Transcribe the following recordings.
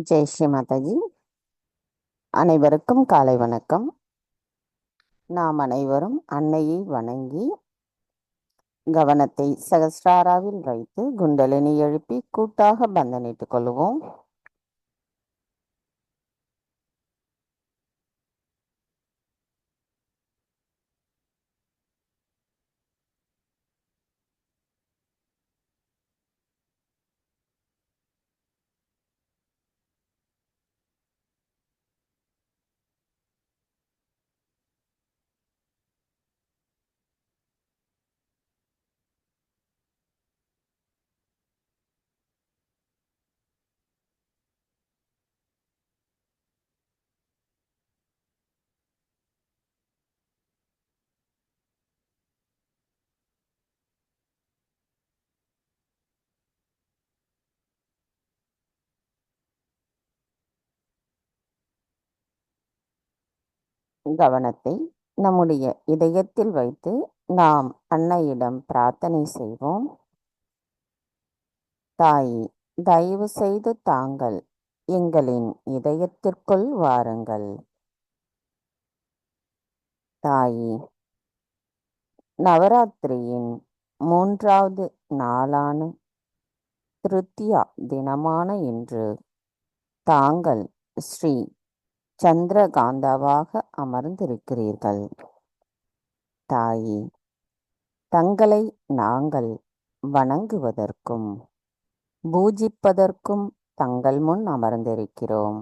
ஜெய் ஸ்ரீ மாதாஜி. அனைவருக்கும் காலை வணக்கம். நாம் அனைவரும் அன்னையை வணங்கி கவனத்தை சகஸ்ராராவில் வைத்து குண்டலினி எழுப்பி கூட்டாக பந்தனிட்டுக் கொள்வோம். கவனத்தை நம்முடைய இதயத்தில் வைத்து நாம் அன்னையிடம் பிரார்த்தனை செய்வோம். தாயே, தயவு செய்து தாங்கள் எங்களின் இதயத்திற்குள் வாருங்கள். தாயே, நவராத்திரியின் 3வது நாளான திருத்தியா தினமான இன்று தாங்கள் ஸ்ரீ சந்திரகாந்தாவாக அமர்ந்திருக்கிறீர்கள். தாயே, தங்களை நாங்கள் வணங்குவதற்கும் பூஜிப்பதற்கும் தங்கள் முன் அமர்ந்திருக்கிறோம்.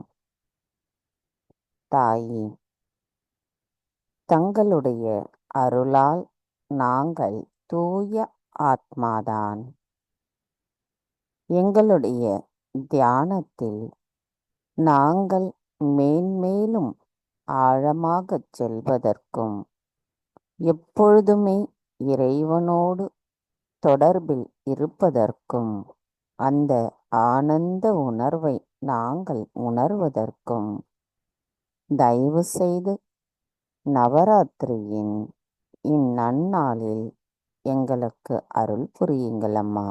தாயே, தங்களுடைய அருளால் நாங்கள் தூய ஆத்மாதான். எங்களுடைய தியானத்தில் நாங்கள் மேன்மேலும் ஆழமாகச் செல்வதற்கும் எப்பொழுதுமே இறைவனோடு தொடர்பில் இருப்பதற்கும் அந்த ஆனந்த உணர்வை நாங்கள் உணர்வதற்கும் தயவு செய்து நவராத்திரியின் இந்நன்னாளில் எங்களுக்கு அருள் புரியுங்கள் அம்மா.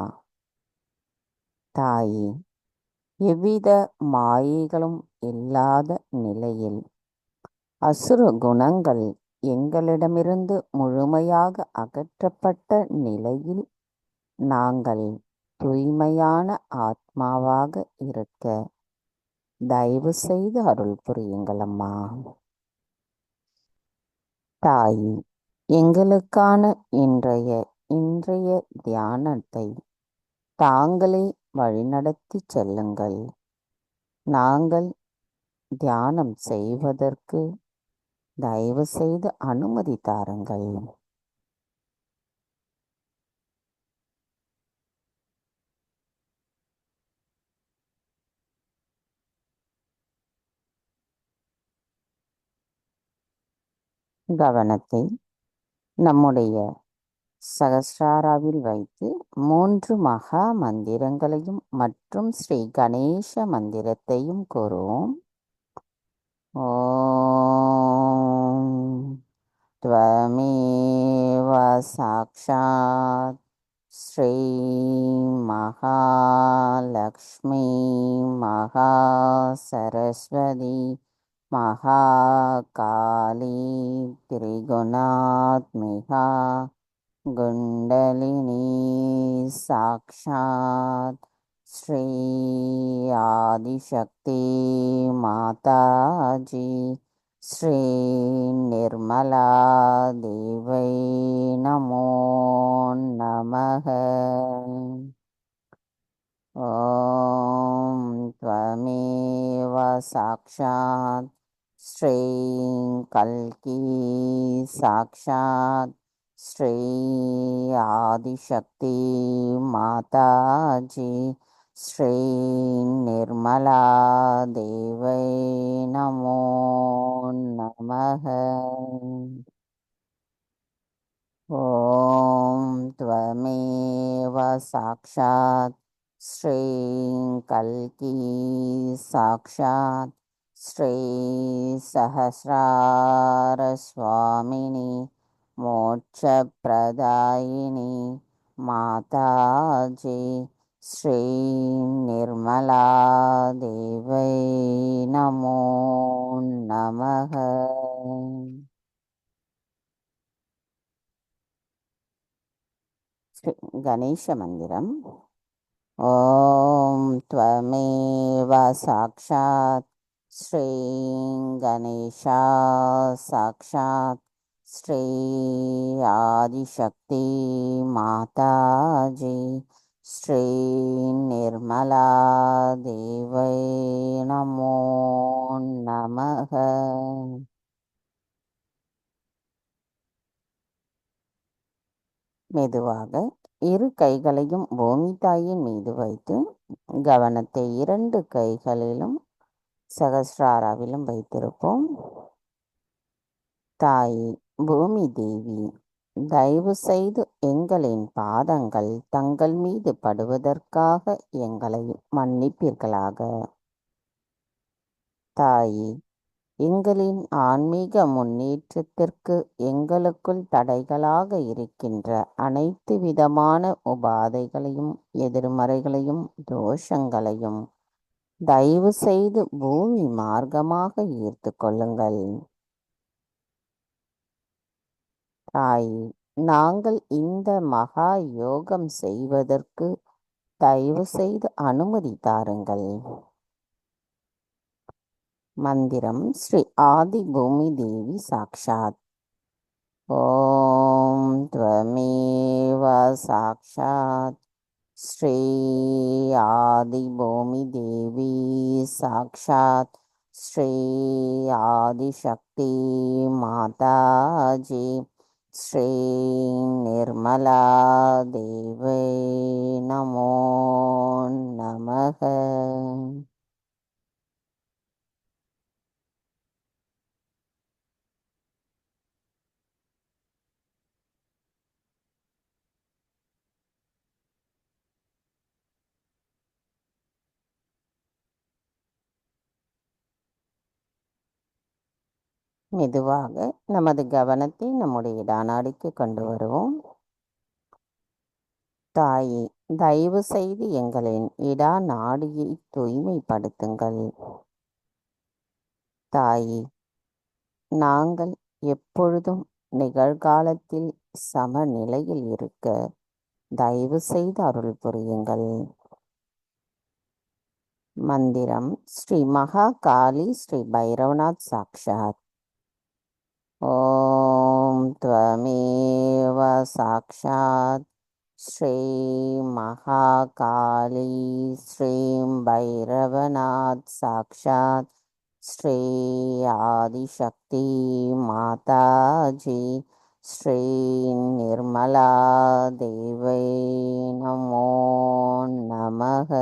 தாயே, எவ்வித மாயைகளும் இல்லாத நிலையில் அசுர குணங்கள் எங்களிடமிருந்து முழுமையாக அகற்றப்பட்ட நிலையில் நாங்கள் தூய்மையான ஆத்மாவாக இருக்க தயவு செய்து அருள் புரியுங்கள் அம்மா. தாயே, எங்களுக்கான இன்றைய தியானத்தை தாங்களே வழிநடத்தி செல்லுங்கள். நாங்கள் தியானம் செய்வதற்கு தயவு செய்து அனுமதி தாருங்கள். கவனத்தை நம்முடைய சகஸ்ராராவில் வைத்து 3 மகா மந்திரங்களையும் மற்றும் ஸ்ரீ கணேச மந்திரத்தையும் கூறுவோம். ஓம் त्वमेव साक्षात् श्री महालक्ष्मी महासरस्वती महाकाली त्रिगुणात्मिका कुण्डलिनी साक्षात् श्री आदिशक्ति माताजी श्री निर्मला देवै नमो नमः। ॐ त्वमेव साक्षात् श्री कल्की साक्षात् श्री आदिशक्ति माताजी श्री निर्मला देवै नमो नमः। ॐ त्वमेव साक्षात् श्री कल्की साक्षात् श्री सहस्रारस्वामिनी मोक्षप्रदायिनी माताजी श्री निर्मला देवै नमो नमः। श्री गणेश मंदिरम। ॐ त्वमेव साक्षात् श्री गणेशा साक्षात् श्री आदिशक्ति माताजी श्री निर्मला देवै नमो नमः। மெதுவாக இரு கைகளையும் பூமி தாயின் மீது வைத்து கவனத்தை 2 கைகளிலும் சகஸ்ராராவிலும் வைத்திருப்போம். தாயே, பூமி தேவி, தயவு செய்து எங்களின் பாதங்கள் தங்கள் மீது படுவதற்காக எங்களை மன்னிப்பீர்களாக. தாயே, எங்களின் ஆன்மீக முன்னேற்றத்திற்கு எங்களுக்குள் தடைகளாக இருக்கின்ற அனைத்து விதமான உபாதைகளையும், எதிர்மறைகளையும், தோஷங்களையும் தயவு செய்து பூமி மார்க்கமாக ஈர்த்து கொள்ளுங்கள். தாயே, நாங்கள் இந்த மகா யோகம் செய்வதற்கு தயவு செய்து அனுமதி தாருங்கள். மந்திரம் ஸ்ரீ ஆதி பூமி தேவி சாக்ஷாத். ஓம் த்வமேவ சாக்ஷாத் ஸ்ரீ ஆதி பூமி தேவி சாக்ஷாத் ஸ்ரீ ஆதிசக்தி மாதாஜி ஸ்ரீ நிர்மலா தேவை நமோ நமக. மெதுவாக நமது கவனத்தை நம்முடைய இடாநாடிக்கு கொண்டு வருவோம். தாயே, தயவு செய்து எங்களின் இடா நாடியை தூய்மைப்படுத்துங்கள். தாயே, நாங்கள் எப்பொழுதும் நிகழ்காலத்தில் சமநிலையில் இருக்க தயவு செய்து அருள் புரியுங்கள். மந்திரம் ஸ்ரீ மகா காளி ஸ்ரீ பைரவநாத் சாக்ஷாத். ஓம் த்வமேவ சாக்ஷாத் ஸ்ரீ மகா காளி ஸ்ரீ பைரவநாத் சாக்ஷாத் ஸ்ரீ ஆதிசக்தி மாதாஜி ஸ்ரீ நிர்மலா தேவை நமோ நமக.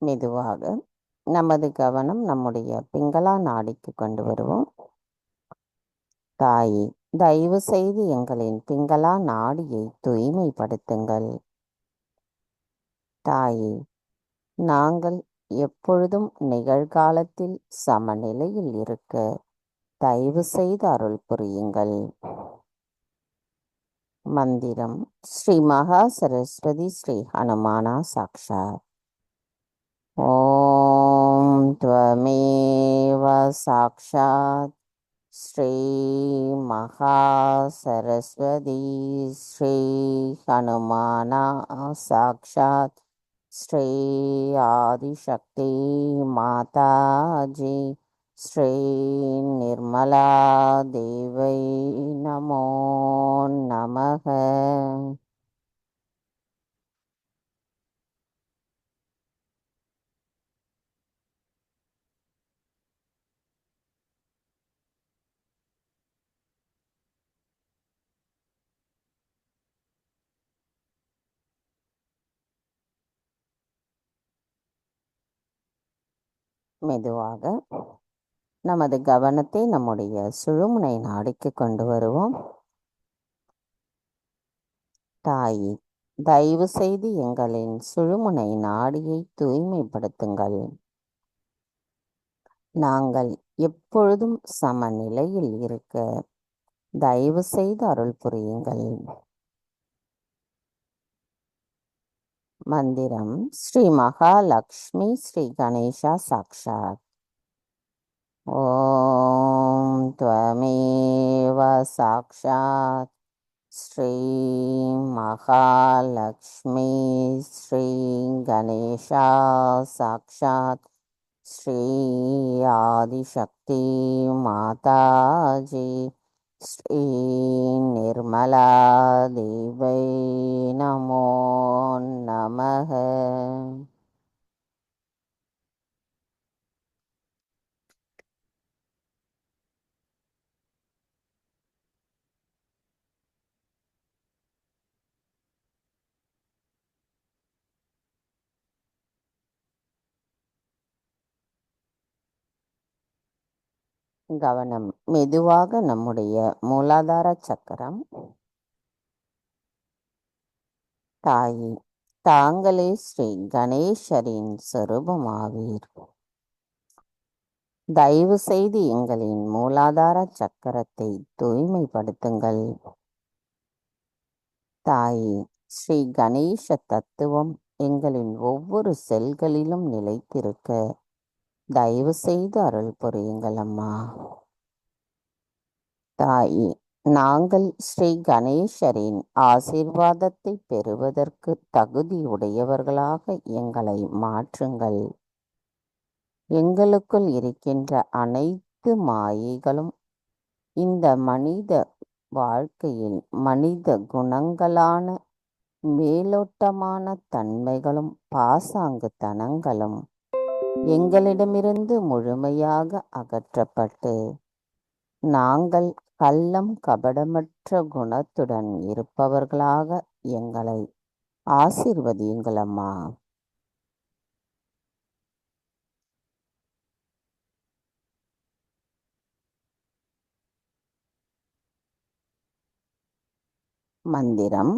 மெதுவாக நமது கவனம் நம்முடைய பிங்களா நாடிக்கு கொண்டு வருவோம். தாயே, தயவு செய்து எங்களின் பிங்களா நாடியை தூய்மைப்படுத்துங்கள். தாயே, நாங்கள் எப்பொழுதும் நிகழ்காலத்தில் சமநிலையில் இருக்க தயவு செய்து அருள் புரியுங்கள். மந்திரம் ஸ்ரீ மகா சரஸ்வதி ஸ்ரீ ஹனுமானா சாக்ஷாத். ஓம் த்வமேவ சாக்ஷாத் ஸ்ரீ மகா சரஸ்வதி ஸ்ரீ ஹனுமானா சாக்ஷாத் ஸ்ரீ ஆதிசக்தி மாதாஜி ஸ்ரீ நிர்மலா தேவை நமோ நமக. மெதுவாக நமது கவனத்தை நம்முடைய சுழுமுனை நாடிக்கு கொண்டு வருவோம். தாயே, தயவு செய்து எங்களின் சுழுமுனை நாடியை தூய்மைப்படுத்துங்கள். நாங்கள் எப்பொழுதும் சமநிலையில் இருக்க தயவு செய்து அருள் புரியுங்கள். மந்திரம் ஸ்ரீ மகாலட்சுமி ஸ்ரீ கணேசா சாக்ஷாத். ஓம் த்வமேவ சாக்ஷாத் ஸ்ரீ மகாலட்சுமி ஸ்ரீ கணேசா சாக்ஷாத் ஸ்ரீ ஆதிசக்தி மாதாஜி ஸ்ரீ நிர்மலா தேவை நமோ நமக. கவனம். மெதுவாக நம்முடைய மூலாதார சக்கரம். தாயே, தாங்களே ஸ்ரீ கணேசரின் சொரூபமாவீர். தயவு செய்து எங்களின் மூலாதார சக்கரத்தை தூய்மைப்படுத்துங்கள். தாயே, ஸ்ரீ கணேச தத்துவம் எங்களின் ஒவ்வொரு செல்களிலும் நிலைத்திருக்க தயவு செய்து அருள் புரியுங்கள் அம்மா. தாயே, நாங்கள் ஸ்ரீ கணேசரின் ஆசீர்வாதத்தை பெறுவதற்கு தகுதியுடையவர்களாக எங்களை மாற்றுங்கள். எங்களுக்குள் இருக்கின்ற அனைத்து மாயைகளும் இந்த மனித வாழ்க்கையில் மனித குணங்களான மேலோட்டமான தன்மைகளும் பாசாங்குத்தனங்களும் எங்களிடமிருந்து முழுமையாக அகற்றப்பட்டு நாங்கள் கள்ளம் கபடமற்ற குணத்துடன் இருப்பவர்களாக எங்களை ஆசீர்வதியுங்கள் அம்மா. மந்திரம்.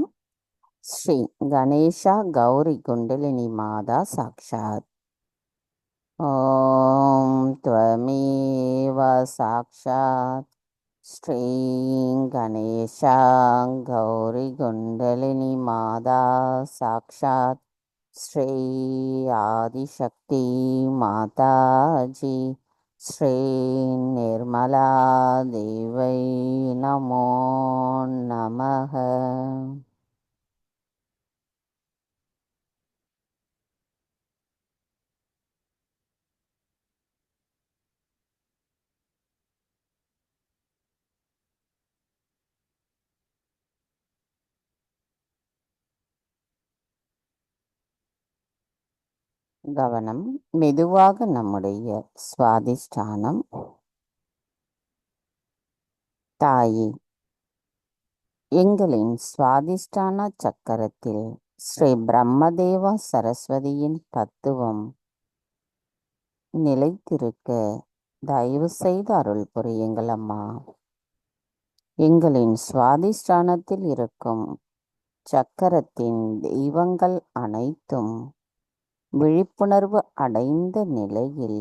ஸ்ரீ கணேஷா கௌரி குண்டலினி மாதா சாக்ஷாத். ஓம் த்வமேவ சாக்ஷாத் ஸ்ரீ கணேஷா கௌரி குண்டலினி மாதா சாக்ஷாத் ஸ்ரீ ஆதிசக்தி மாதாஜி ஸ்ரீ நிர்மலா தேவை நமோ நமக. கவனம். மெதுவாக நம்முடைய சுவாதிஷ்டானம். தாயே, எங்களின் சுவாதிஷ்டான சக்கரத்தில் ஸ்ரீ பிரம்மதேவா சரஸ்வதியின் தத்துவம் நிலைத்திருக்க தயவு செய்து அருள் புரியுங்கள் அம்மா. எங்களின் சுவாதிஷ்டானத்தில் இருக்கும் சக்கரத்தின் தெய்வங்கள் அனைத்தும் விழிப்புணர்வு அடைந்த நிலையில்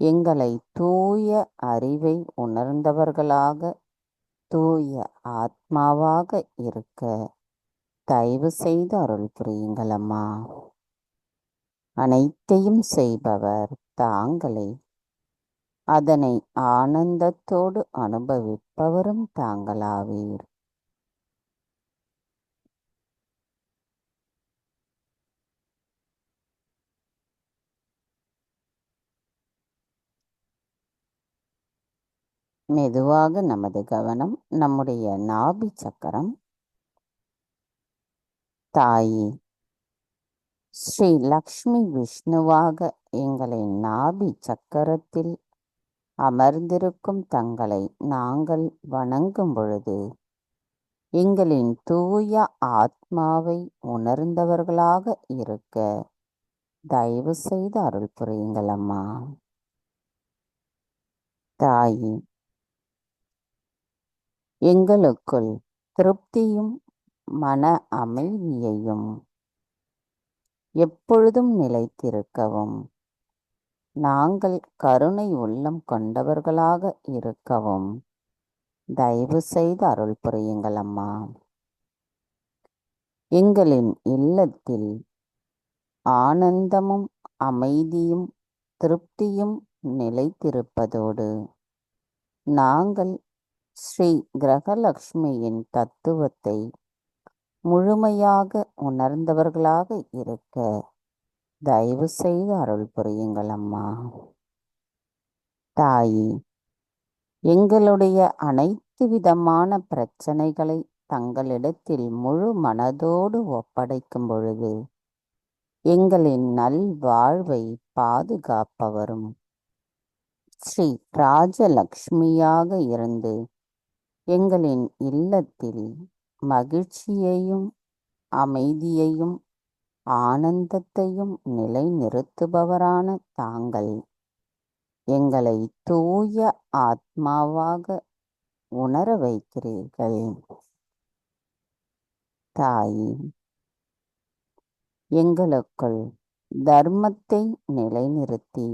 எங்களை தூய அறிவை உணர்ந்தவர்களாக தூய ஆத்மாவாக இருக்க தயவு செய்து அருள் புரியுங்கள் அம்மா. அனைத்தையும் செய்பவர் தாங்களே, அதனை ஆனந்தத்தோடு அனுபவிப்பவரும் தாங்களாவீர். மெதுவாக நமது கவனம் நம்முடைய நாபி சக்கரம். தாயே, ஸ்ரீ லக்ஷ்மி விஷ்ணுவாக எங்களின் நாபி சக்கரத்தில் அமர்ந்திருக்கும் தங்களை நாங்கள் வணங்கும் பொழுது எங்களின் தூய ஆத்மாவை உணர்ந்தவர்களாக இருக்க தயவு செய்து அருள் புரியுங்கள் அம்மா. தாயே, எங்களுக்குள் திருப்தியும் மன அமைதியையும் எப்பொழுதும் நிலைத்திருக்கவும் நாங்கள் கருணை உள்ளம் கொண்டவர்களாக இருக்கவும் தயவு செய்து அருள் புரியுங்கள் அம்மா. எங்களின் இல்லத்தில் ஆனந்தமும் அமைதியும் திருப்தியும் நிலைத்திருப்பதோடு நாங்கள் ஸ்ரீ கிரகலக்ஷ்மியின் தத்துவத்தை முழுமையாக உணர்ந்தவர்களாக இருக்க தயவு செய்து அருள் புரியுங்கள் அம்மா. தாயே, எங்களுடைய அனைத்து விதமான பிரச்சனைகளை தங்களிடத்தில் முழு மனதோடு ஒப்படைக்கும் பொழுது எங்களின் நல்வாழ்வை பாதுகாப்பவரும் ஸ்ரீ ராஜலக்ஷ்மியாக இருந்து எங்களின் இல்லத்தில் மகிழ்ச்சியையும் அமைதியையும் ஆனந்தத்தையும் நிலைநிறுத்துபவரான தாங்கள் எங்களை தூய ஆத்மாவாக உணர வைக்கிறீர்கள். தாயே, எங்களுக்குள் தர்மத்தை நிலைநிறுத்தி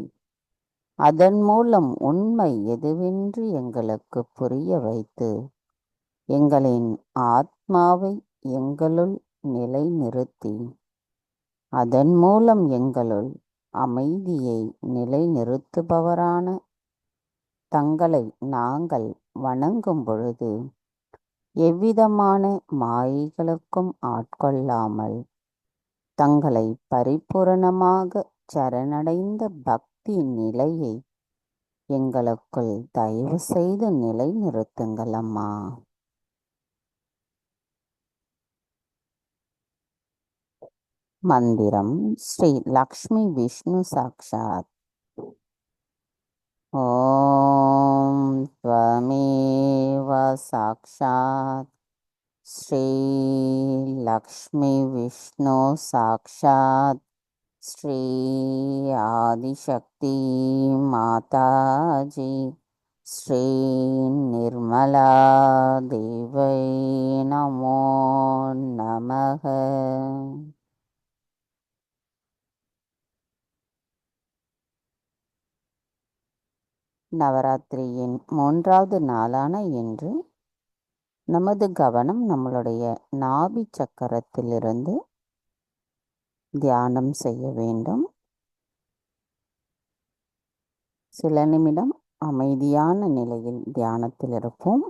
அதன் மூலம் உண்மை எதுவென்று எங்களுக்கு புரிய வைத்து எங்களின் ஆத்மாவை எங்களுள் நிலைநிறுத்தி அதன் மூலம் எங்களுள் அமைதியை நிலைநிறுத்துபவரான தங்களை நாங்கள் வணங்கும் பொழுது எவ்விதமான மாயைகளுக்கும் ஆட்கொள்ளாமல் தங்களை பரிபூரணமாக சரணடைந்த பக்தி நிலையை எங்களுக்குள் தயவு செய்து நிலைநிறுத்துங்கள் அம்மா. மந்திரம் ஸ்ரீ லக்ஷ்மி விஷ்ணு சாக்ஷாத். ஓம் த்வமேவ சாக்ஷாத் ஸ்ரீ லக்ஷ்மி விஷ்ணு சாக்ஷாத் ஸ்ரீ ஆதிசக்தி மாதாஜி ஸ்ரீ நிர்மலா தேவை நமோ நமக. நவராத்திரியின் 3வது நாளான இன்று நமது கவனம் நம்மளுடைய நாபி சக்கரத்திலிருந்து தியானம் செய்ய வேண்டும். சில நிமிடம் அமைதியான நிலையில் தியானத்தில் இருப்போம்.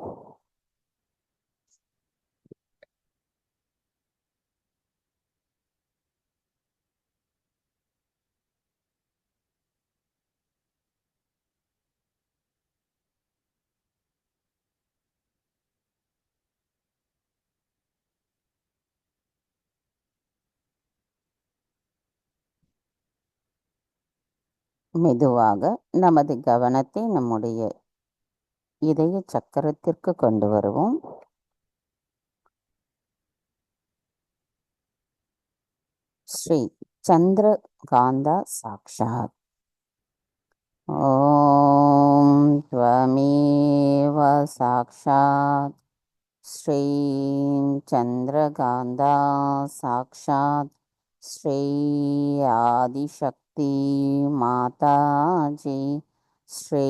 மெதுவாக நமது கவனத்தை நம்முடைய இதய சக்கரத்திற்கு கொண்டு வருவோம். ஸ்ரீ சந்திரகாந்தா சாக்ஷாத். ஓம் த்வமேவ சாக்ஷாத் ஸ்ரீ சந்திரகாந்தா சாக்ஷாத் ஸ்ரீ ஆதிசக்தி மாதாஜி ஸ்ரீ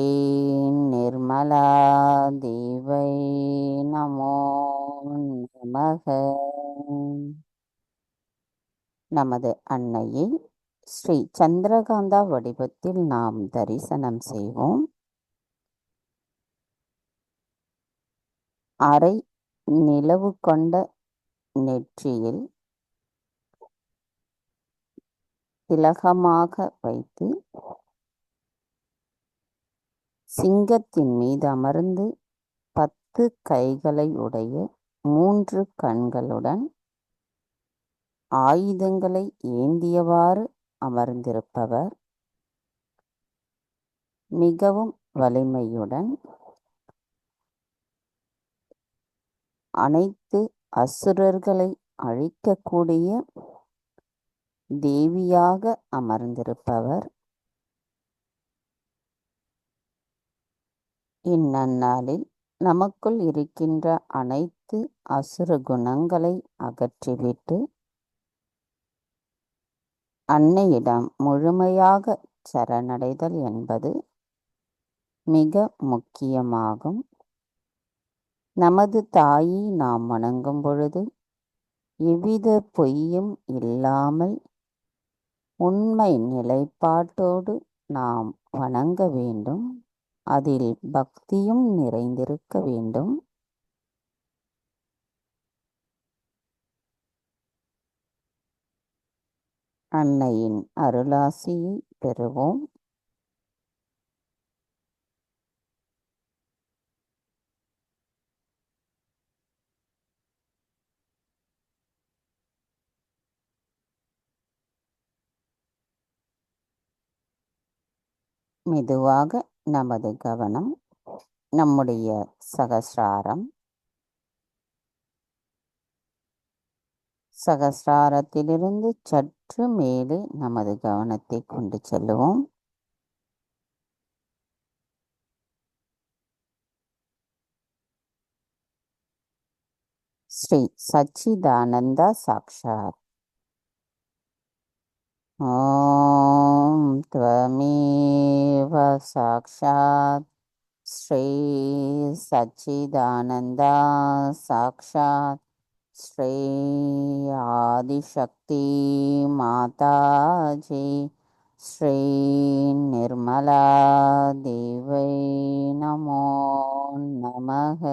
நிர்மலா தேவை நமோ நமக. நமது அன்னையை ஸ்ரீ சந்திரகாந்தா வடிவத்தில் நாம் தரிசனம் செய்வோம். அரை நிலவு கொண்ட நெற்றியில் திலகமாக வைத்து சிங்கத்தின் மீது அமர்ந்து 10 கைகளை உடைய 3 கண்களுடன் ஆயுதங்களை ஏந்தியவாறு அமர்ந்திருப்பவர் மிகவும் வலிமையுடன் அனைத்து அசுரர்களை அழிக்கக்கூடிய தேவியாக அமர்ந்திருப்பவர். இந்நன்னாளில் நமக்குள் இருக்கின்ற அனைத்து அசுர குணங்களை அகற்றிவிட்டு அன்னையிடம் முழுமையாக சரணடைதல் என்பது மிக முக்கியமாகும். நமது தாயை நாம் வணங்கும் பொழுது எவ்வித பொய்யும் இல்லாமல் உண்மை நிலைப்பாட்டோடு நாம் வணங்க வேண்டும். அதில் பக்தியும் நிறைந்திருக்க வேண்டும். அன்னையின் அருளாசியை பெறுவோம். மெதுவாக நமது கவனம் நம்முடைய சகஸ்ராரம், சகஸ்ராரத்திலிருந்து சற்று மேலே நமது கவனத்தை கொண்டு செல்லுவோம். ஸ்ரீ சச்சிதானந்த சாக்ஷாத். ஓம் த்வமேவ சாக்ஷாத் ஸ்ரீ சச்சிதானந்த சாக்ஷாத் ஸ்ரீ ஆதிசக்தி மாதாஜி ஸ்ரீ நிர்மலா தேவை நமோ நமः.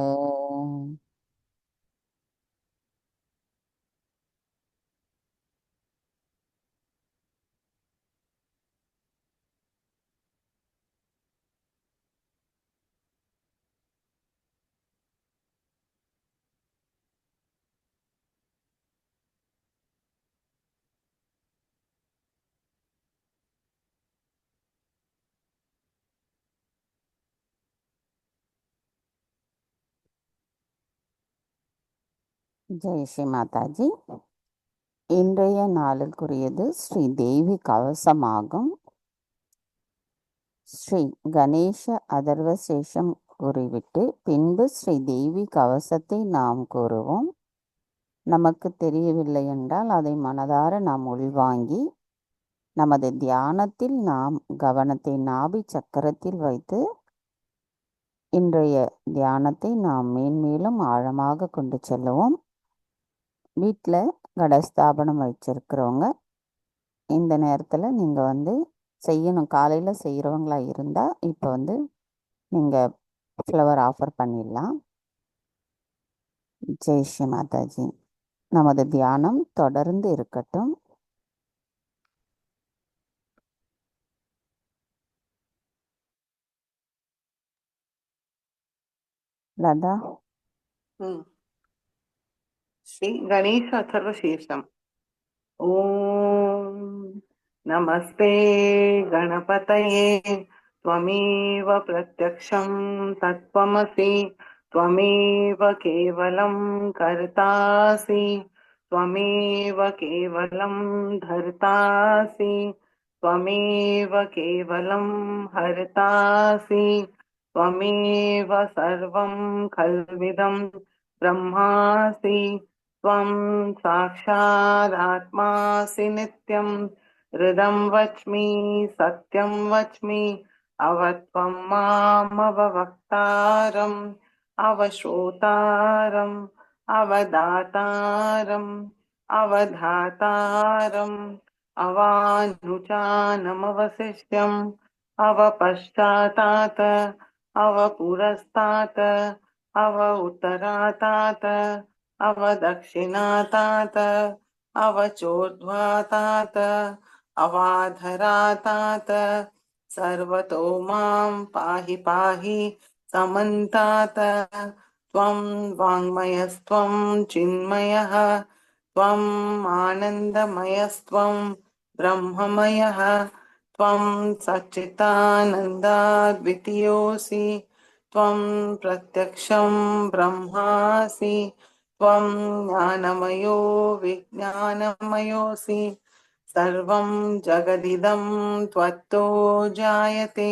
ஜெய் ஸ்ரீ மாதாஜி. இன்றைய நாளுக்குரியது ஸ்ரீ தேவி கவசமாகும். ஸ்ரீ கணேச அதர்வசேஷம் கூறிவிட்டு பின்பு ஸ்ரீ தேவி கவசத்தை நாம் கூறுவோம். நமக்கு தெரியவில்லை என்றால் அதை மனதார நாம் உள்வாங்கி நமது தியானத்தில் நாம் கவனத்தை நாபி சக்கரத்தில் வைத்து இன்றைய தியானத்தை நாம் மேன்மேலும் ஆழமாக கொண்டு செல்லுவோம். வீட்டில் கடஸ்தாபனம் வச்சிருக்கிறவங்க இந்த நேரத்தில் நீங்கள் செய்யணும். காலையில் செய்கிறவங்களா இருந்தால் இப்போ நீங்கள் ஃப்ளவர் ஆஃபர் பண்ணிடலாம். ஜெய் ஸ்ரீ மாதாஜி. நமது தியானம் தொடர்ந்து இருக்கட்டும். லதா. श्री गणेश अथर्वशीर्षम्। ओम नमस्ते गणपतये त्वमेव प्रत्यक्षं तत्त्वमसि त्वमेव केवलं कर्तासि त्वमेव केवलं धर्तासि त्वमेव केवलं हर्तासि त्वमेव सर्वं खल्विदं ब्रह्मासि त्वं साक्षादात्मासि नित्यं हृदं वच्मि सत्यं वच्मि अवत्वं मामवक्तारम् अवश्रोतारम् अवदातारम् अवधातारम् अवानुजानमवशिष्यम् अवपश्चातात् अवपुरस्तात् अव उत्तरातात् अवदक्षिणातात् अवचोर्ध्वातात् अवाधरातात् सर्वतो मां पाहि पाहि समन्तात् त्वं वाङ्मयस्त्वं चिन्मयः त्वम् आनन्दमयस्त्वं ब्रह्ममयः त्वं सच्चिदानन्दाद्वितीयोऽसि त्वं प्रत्यक्षं ब्रह्मासि त्वं ज्ञानमयो विज्ञानमयोऽसि सर्वं जगदिदं त्वत्तो जायते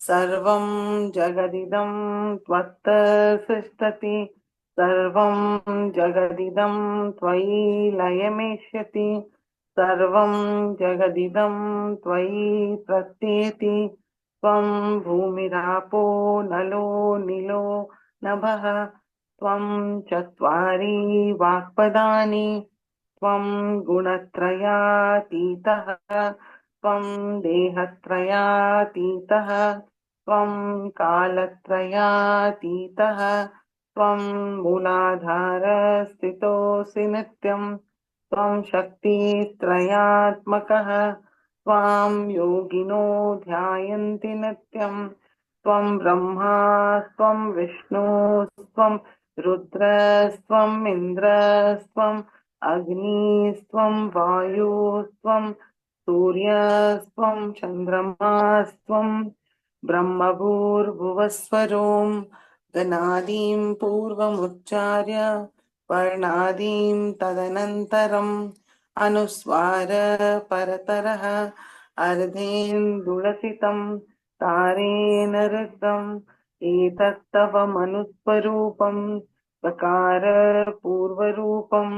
सर्वं जगदिदं त्वत्त सृष्टति सर्वं जगदिदं त्वयि लयमेष्यति सर्वं जगदिदं त्वयि प्रत्येति त्वं भूमिरापो नलो निलो नभः त्वं चत्वारि वाक्पदानि त्वं गुणत्रयातीतः त्वं देहत्रयातीतः त्वं कालत्रयातीतः त्वं मूलाधारस्थितोऽसि नित्यं त्वं शक्तित्रयात्मकः त्वां योगिनो ध्यायन्ति नित्यं त्वं ब्रह्मा त्वं विष्णुस्त्वं रुद्रस्त्वम् इन्द्रस्त्वम् अग्निस्त्वं वायुस्त्वं सूर्यस्त्वं चन्द्रमास्त्वं ब्रह्मभूर्भुवस्वरों गणादीं पूर्वमुच्चार्य वर्णादीं तदनन्तरम् अनुस्वार परतरः अर्धेन्दुलसितं तारेण ऋतं एतत्तव मनुस्वरूपं सकार पूर्वरूपम्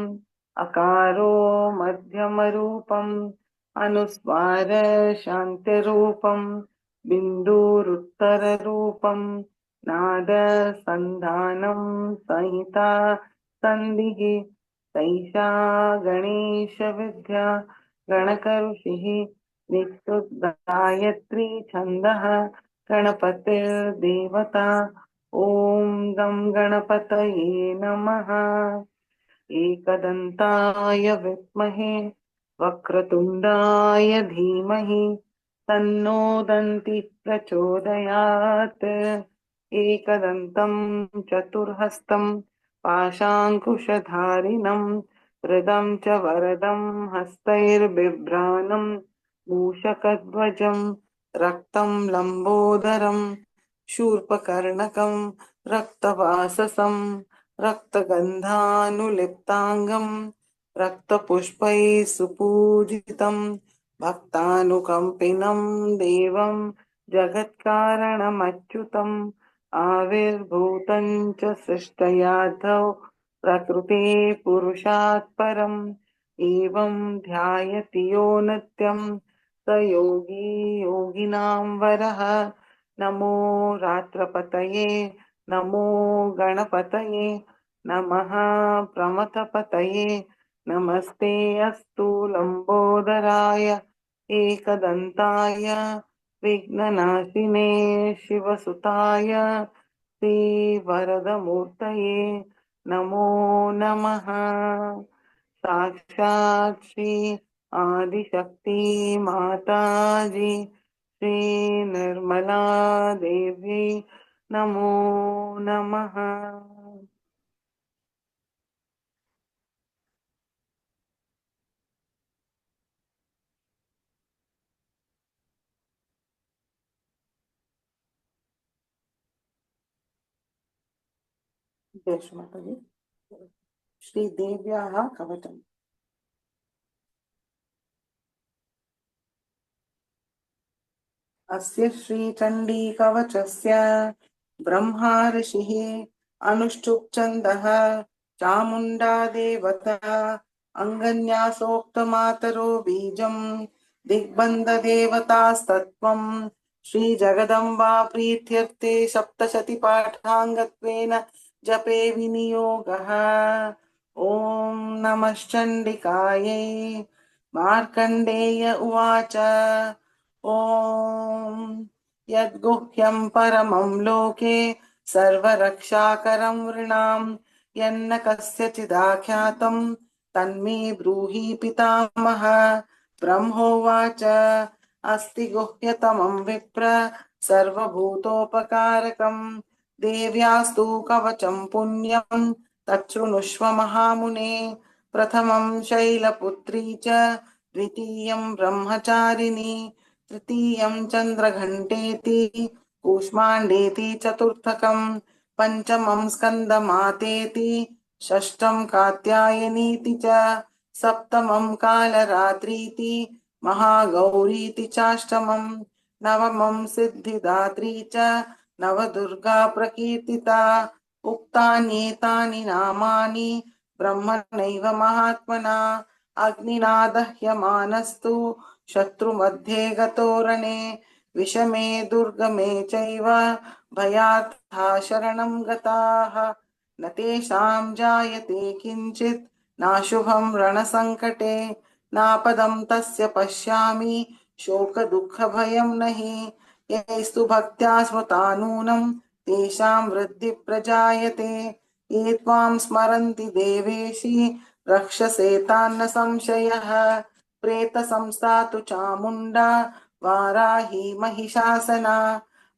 अकारो मध्यमरूपम् अनुस्वार शान्तिरूपम् बिन्दुरुत्तररूपम् नाद सन्धानं संहिता सन्धिः सैषा गणेशविद्या गणकऋषिः निस्तुत गायत्री छन्दः गणपतिर्देवता ॐ गं गणपतये नमः। एकदन्ताय विद्महे वक्रतुण्डाय धीमहि तन्नो दन्ति प्रचोदयात्। एकदन्तं चतुर्हस्तं पाशाङ्कुशधारिणं हृदं च वरदं हस्तैर्बिभ्राणं मूषकध्वजं रक्तं लम्बोदरं शूर्पकर्णकं रक्तवाससं रक्तगन्धानुलिप्ताङ्गं रक्तपुष्पैः सुपूजितं भक्तानुकम्पिनं देवं जगत्कारणमच्युतम् आविर्भूतं च सृष्टयाधौ प्रकृते पुरुषात् परम् एवं ध्यायति यो नित्यं स योगी योगिनां वरः। नमो रात्रपतये नमो गणपतये नमः प्रमथपतये नमस्ते अस्तु लम्बोदराय एकदन्ताय विघ्ननाशिने शिवसुताय श्रीवरदमूर्तये नमो नमः। साक्षात् श्री आदिशक्ति माताजी श्री निर्मला देवी नमो नमः। जय श्री माता जी। श्रीदेव्याः कवचम्। अस्य श्रीचण्डीकवचस्य ब्रह्मा ऋषिः अनुष्टुप् छन्दः चामुण्डा देवता अङ्गन्यासोक्तमातरो बीजम् दिग्बन्धदेवतास्तत्त्वम् श्रीजगदम्बा प्रीत्यर्थे सप्तशतीपाठाङ्गत्वेन जपे विनियोगः। ॐ नमश्चण्डिकायै। मार्कण्डेय उवाच ॐ यद्गुह्यं परमं लोके सर्वरक्षाकरं नृणां यन्न कस्यचिदाख्यातं तन्मे ब्रूहि पितामह। ब्रह्मोवाच अस्ति गुह्यतमं विप्र सर्वभूतोपकारकं देव्यास्तु कवचं पुण्यं तच्छृणुष्व महामुने। प्रथमं शैलपुत्री च द्वितीयं ब्रह्मचारिणी तृतीयं चन्द्रघण्टेति कूष्माण्डेति चतुर्थकं पञ्चमं स्कन्दमातेति षष्ठं कात्यायनीति च सप्तमं कालरात्रीति महागौरीति चाष्टमं नवमं सिद्धिदात्री च नवदुर्गा प्रकीर्तिता। उक्तान्येतानि नामानि ब्रह्मणैव महात्मना अग्निना दह्यमानस्तु शत्रुमध्ये गतोरणे विषमे दुर्गमे चैव भयार्था शरणं गताः न तेषां जायते किञ्चित् नाशुभं रणसङ्कटे नापदं तस्य पश्यामि शोकदुःखभयं नहि यैस्तु भक्त्या स्मृता नूनं तेषां वृद्धि प्रजायते ये त्वां स्मरन्ति देवेशि रक्षसे तान्न संशयः। प्रेतसंस्था तु चामुण्डा वाराही महिषासना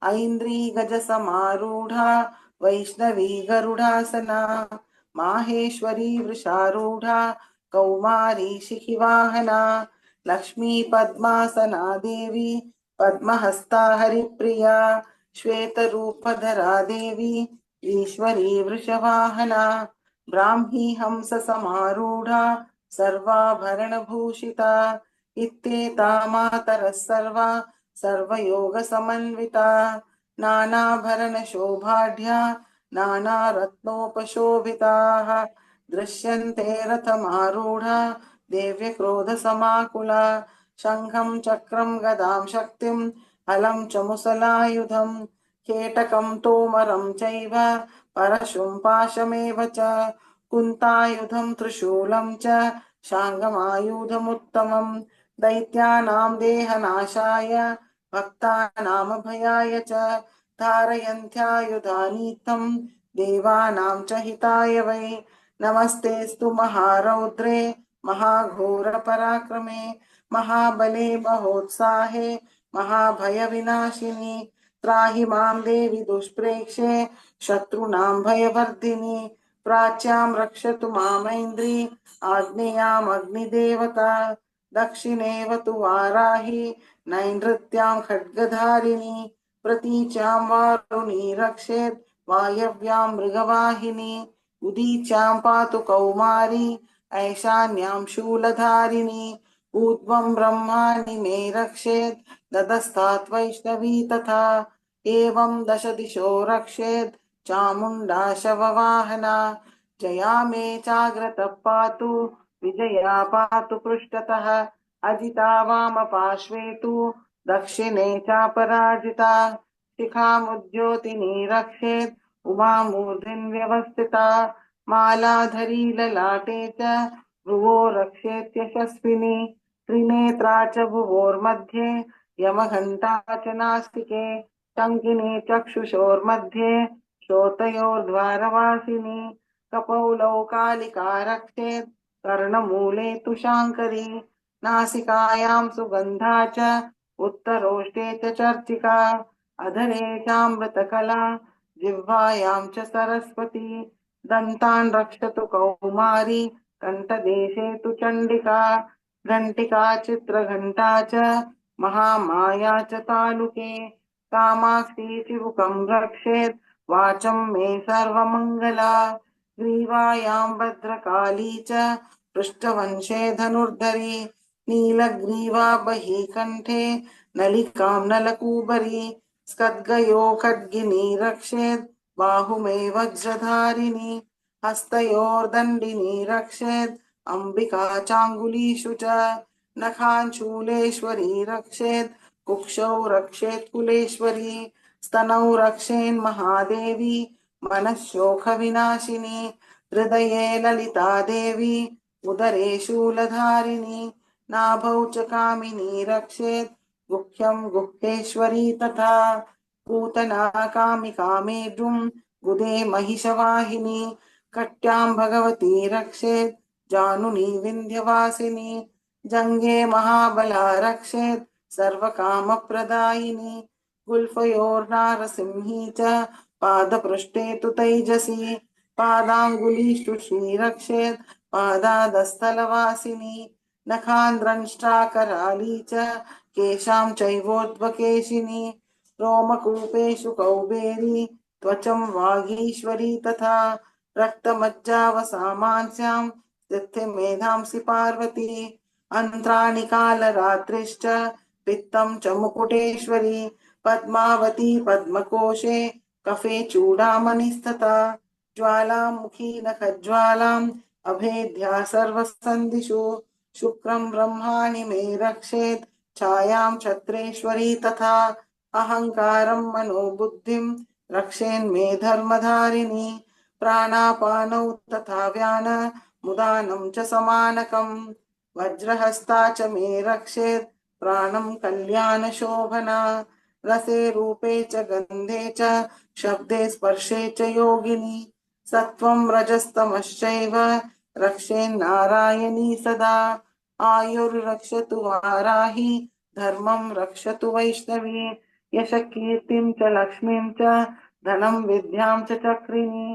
ऐन्द्री गजसमारूढा वैष्णवी गरुडासना माहेश्वरी वृषारूढा कौमारी शिखिवाहना लक्ष्मी पद्मासना देवी पद्महस्ता हरिप्रिया श्वेतरूपधरा देवी ईश्वरी वृषवाहना ब्राह्मी हंस समारूढ़ा सर्वाभरणभूषिता इत्येता मातरः सर्वा सर्वयोग समन्विता नानाभरण शोभाढ्या नानारत्नोपशोभिताः दृश्यन्ते रथमारूढा देव्यक्रोधसमाकुला शङ्खं चक्रं गदां शक्तिं हलं च मुसलायुधं केटकं तोमरं चैव परशुं पाशमेव च कुन्तायुधं त्रिशूलं च शाङ्गमायुधमुत्तमम् दैत्यानां देहनाशाय भक्तानामभयाय च धारयन्त्यायुधानीतं देवानां च हिताय वै नमस्तेऽस्तु महारौद्रे महाघोरपराक्रमे महाबले महोत्साहे महाभयविनाशिनि त्राहि मां देवि दुष्प्रेक्षे शत्रूणां भयवर्धिनि प्राच्यां रक्षतु मामैन्द्री आग्नेयामग्निदेवता दक्षिणेव तु वाराहि नैनृत्यां खड्गधारिणी प्रतीच्यां वारुणी रक्षेत् वायव्यां मृगवाहिनी उदीच्यां पातु कौमारी ऐशान्यां शूलधारिणी ऊर्ध्वं ब्रह्माणि मे रक्षेत् ददस्तात् वैष्णवी तथा एवं दश दिशो रक्षेत् चामुण्डा शववाहना जया मे चाग्रतः पातु विजया पातु पृष्ठतः अजिता वामपार्श्वे तु दक्षिणे चापराजिता शिखामुद्योतिनी रक्षेत् उमामूर्ध्नि व्यवस्थिता मालाधरी ललाटे च भ्रुवो रक्षेत् यशस्विनी त्रिनेत्रा च भुवोर्मध्ये यमघण्टा च नासिके टङ्किनी चक्षुषोर्मध्ये श्रोतयोर्द्वारवासिनी कपौलौ कालिका रक्षेत् कर्णमूले तु शाङ्करी नासिकायां सुगन्धा च उत्तरोष्टे च चर्चिका अधरे चामृतकला जिह्वायां च सरस्वती दन्तान् रक्षतु कौमारी कण्ठदेशे तु चण्डिका घण्टिका चित्रघण्टा च महामाया च तालुके कामाक्षी चिबुकं रक्षेत् वाचं मे सर्वमङ्गला ग्रीवायां भद्रकाली च पृष्ठवंशे धनुर्धरी नीलग्रीवा बहिः कण्ठे नलिकां नलकूबरी स्कद्गयो खड्गिनी रक्षेत् बाहुमे वज्रधारिणी हस्तयोर्दण्डिनी रक्षेत् अम्बिका चाङ्गुलीषु च नखान् शूलेश्वरी रक्षेत् कुक्षौ रक्षेत् कुलेश्वरी स्तनौ रक्षेन्महादेवी मनः शोकविनाशिनी हृदये ललिता देवी उदरे शूलधारिणी नाभौ च कामिनी रक्षेत् गुह्यं गुह्येश्वरी तथा पूतना कामिका मेढ्रुं गुदे महिषवाहिनी कट्यां भगवती रक्षेत् जानुनी विन्ध्यवासिनी जङ्गे महाबला रक्षेत् सर्वकामप्रदायिनी गुल्फयोर्नारसिंही च पादपृष्ठे तु तैजसी पादाङ्गुलीषु श्रीरक्षेत् पादादस्थलवासिनी नखान्द्रंष्ट्राकराली च केशां चैवोर्ध्वकेशिनी रोमकूपेषु कौबेरी त्वचं वागीश्वरी तथा रक्तमज्जावसामांस्यां स्थितिमेधांसि पार्वती अन्त्राणि कालरात्रिश्च पित्तं च मुकुटेश्वरी पद्मावती पद्मकोशे कफे चूडामणिस्तथा ज्वालामुखी नखज्वालाम् अभेद्या सर्वसन्धिषु शुक्रं ब्रह्माणि मे रक्षेत् छायां छत्रेश्वरी तथा अहङ्कारं मनोबुद्धिं रक्षेन्मे धर्मधारिणी प्राणापानौ तथा व्यान मुदानं च समानकम् वज्रहस्ता च मे रक्षेत् प्राणं कल्याणशोभना रसे रूपे च गन्धे च शब्दे स्पर्शे च योगिनी सत्वं रजस्तमश्चैव रक्षेन्नारायणी सदा आयुर्रक्षतु वाराहि धर्मं रक्षतु वैष्णवी यशकीर्तिं च लक्ष्मीं च धनं विद्यां च चक्रिणी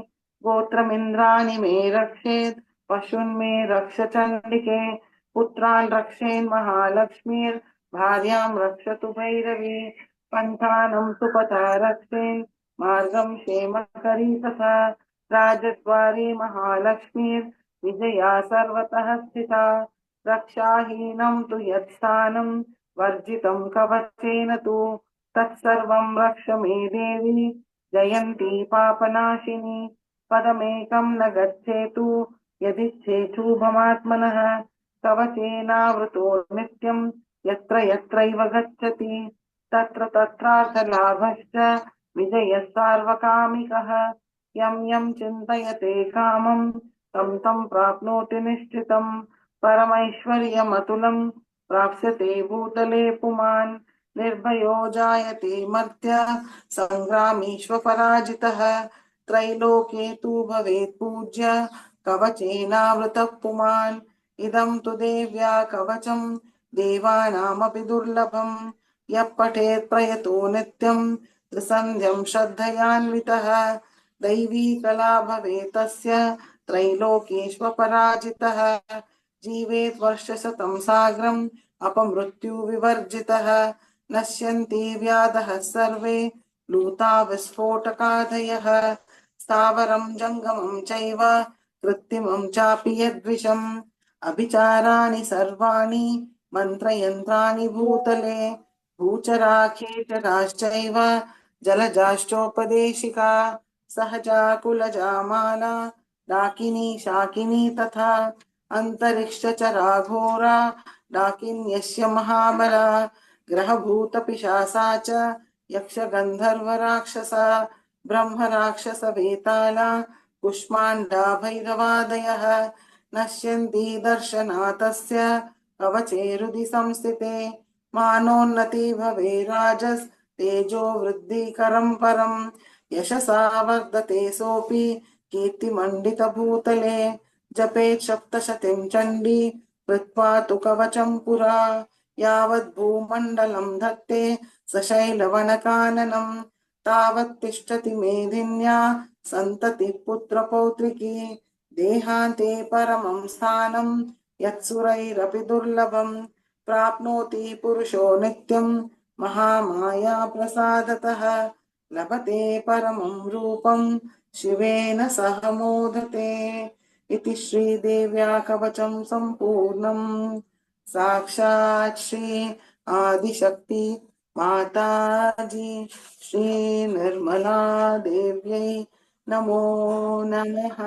गोत्रमिन्द्राणि मे रक्षेत् पशून्मे रक्ष चण्डिके पुत्रान् रक्षेन्महालक्ष्मीर्भार्यां रक्षतु भैरवी पन्थानं सुपथा रक्षेन् मार्गं क्षेमकरी तथा राजद्वारे महालक्ष्मीर्विजया सर्वतः स्थिता रक्षाहीनं तु यत्स्थानं वर्जितं कवचेन तु तत्सर्वं रक्ष मे देवी जयन्ती पापनाशिनी पदमेकं न गच्छेतु यदिच्छेच्छुभमात्मनः कवचेनावृतो नित्यं यत्र यत्रैव गच्छति तत्र तत्रार्थलाभश्च विजयः सार्वकामिकः यं यं चिन्तयते कामं तं तं प्राप्नोति निश्चितं परमैश्वर्यमतुलं प्राप्स्यते भूतले पुमान् निर्भयो जायते मर्त्य संग्रामीष्वपराजितः त्रैलोक्ये तु भवेत् पूज्य कवचेनावृतः पुमान् इदं तु देव्या कवचं देवानामपि दुर्लभं यः पठेत् प्रयतो नित्यं त्रिसन्ध्यं श्रद्धयान्वितः दैवी कला भवेत् तस्य त्रैलोक्येष्वपराजितः जीवेत् वर्षशतं साग्रम् अपमृत्युविवर्जितः नश्यन्ति व्याधः सर्वे लूता विस्फोटकादयः स्थावरं जङ्गमं चैव कृत्रिमं चापि यद्विषम् अभिचाराणि सर्वाणि मन्त्रयन्त्राणि भूतले भूचराखेचराश्चैव जलजाश्चोपदेशिका सहजा कुलजा माला डाकिनी शाकिनी तथा अन्तरिक्षचराघोरा डाकिन्यस्य महाबला ग्रहभूतपिशाचा च यक्षगन्धर्वराक्षसा ब्रह्मराक्षसवेताला कुष्माण्डा भैरवादयः नश्यन्ति दर्शनातस्य कवचे हृदि संस्थिते मानोन्नति भवे राजस्तेजो वृद्धिकरं परं यशसा वर्धते सोऽपि कीर्तिमण्डितभूतले जपेत् सप्तशतीं चण्डी कृत्वा तु कवचं पुरा यावत् भूमण्डलं धत्ते सशैलवनकाननं तावत् तिष्ठति मेदिन्या सन्तति पुत्रपौत्रिकी देहान्ते परमं स्थानं यत्सुरैरपि दुर्लभं प्राप्नोति पुरुषो नित्यं महामाया प्रसादतः लभते परमं रूपं शिवेन सह मोदते इति श्रीदेव्या कवचं सम्पूर्णम् साक्षात् श्री आदिशक्ति माताजी श्री निर्मला देव्यै नमो नमः।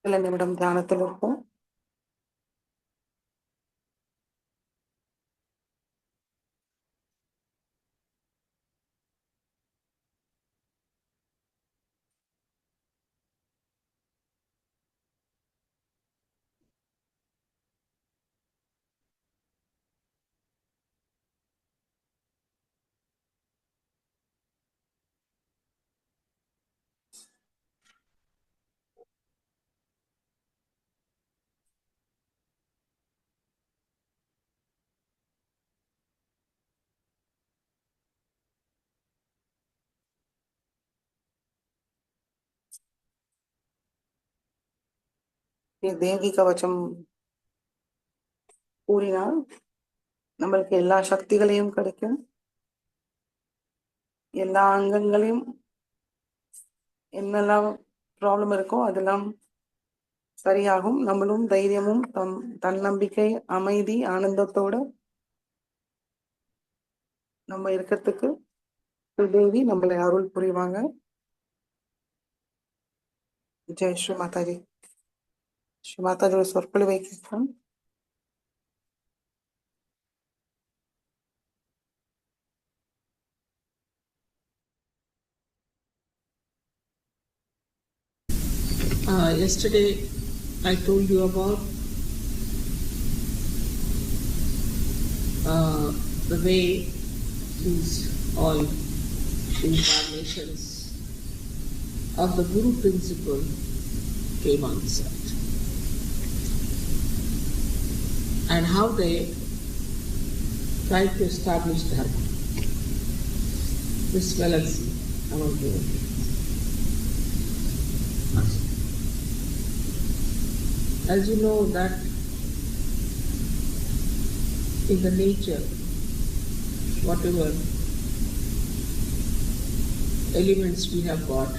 சில நிமிடம் தியானத்தில் இருப்போம். தேவி கவச்சம் கூறினால் நம்மளுக்கு எல்லா சக்திகளையும் கிடைக்கும், எல்லா அங்கங்களையும் என்னெல்லாம் ப்ராப்ளம் இருக்கோ அதெல்லாம் சரியாகும். நம்மளும் தைரியமும் தன்னம்பிக்கை அமைதி ஆனந்தத்தோட நம்ம இருக்கிறதுக்கு தேவி நம்மளை அருள் புரிவாங்க. ஜெய் ஸ்ரீ மாதாஜி. ஸ்ரீ மாதாஜியோட சொற்பொழிவை கேட்போம். Yesterday I told you about the way these all incarnations of the Guru principle came on set, and how they tried to establish Dharma. This fallacy among devotees. As you know that in the nature, whatever elements we have got,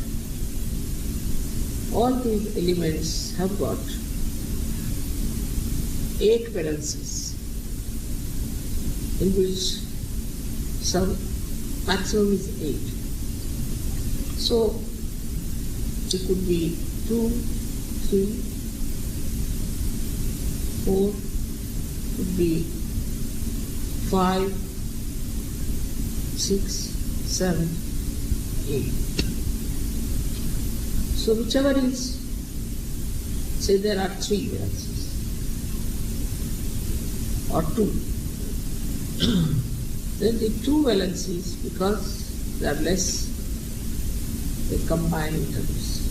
all these elements have got 8 valencies, in which some maximum is 8. So it could be 2, 3, 4, could be 5, 6, 7, 8. So whichever is, say there are 3 valencies or 2. Then the 2 valencies, because they are less, they combine into this.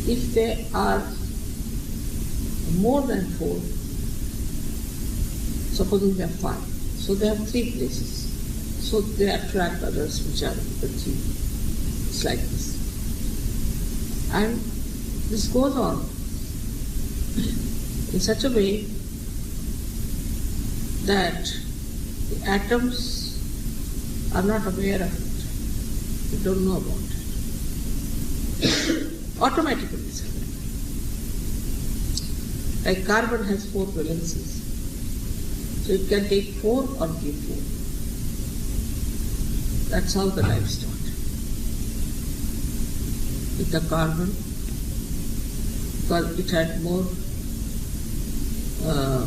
If they are more than 4, supposing they are 5, so they have 3 places. So they attract others which are the 3. It's like this. And this goes on in such a way that the atoms are not aware of it. They don't know about it. Automatically it's happening. Like carbon has 4 valencies. So it can take 4 or give 4. That's how the life started. With the carbon, because it had more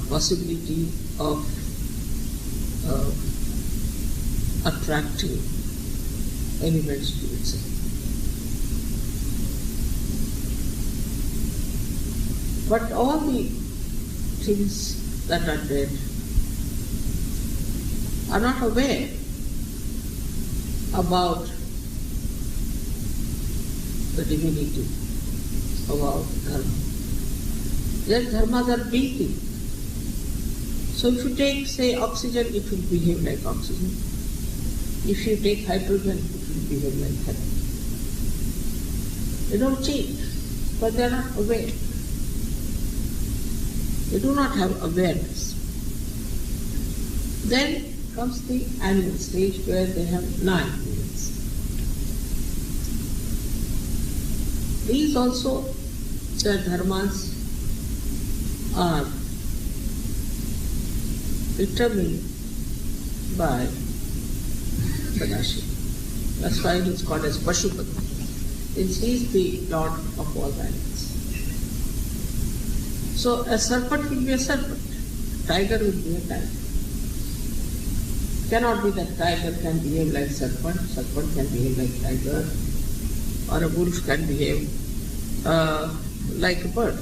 possibility of attracting elements to itself. But all the things that are dead are not aware about the divinity, about dharma. Their dharmas are built in. So if you take, say, oxygen, it will behave like oxygen. If you take hydrogen, it will behave like hydrogen. They don't change, but they are not aware. They do not have awareness. Then comes the animal stage where they have 9 units. These also, their dharmas are determined by Sadashiva. That's why he is called as Pashupati. Since he is the Lord of all animals. So a serpent will be a serpent, tiger will be a tiger. Cannot be that tiger can behave like serpent, serpent can behave like tiger, or a wolf can behave like a bird.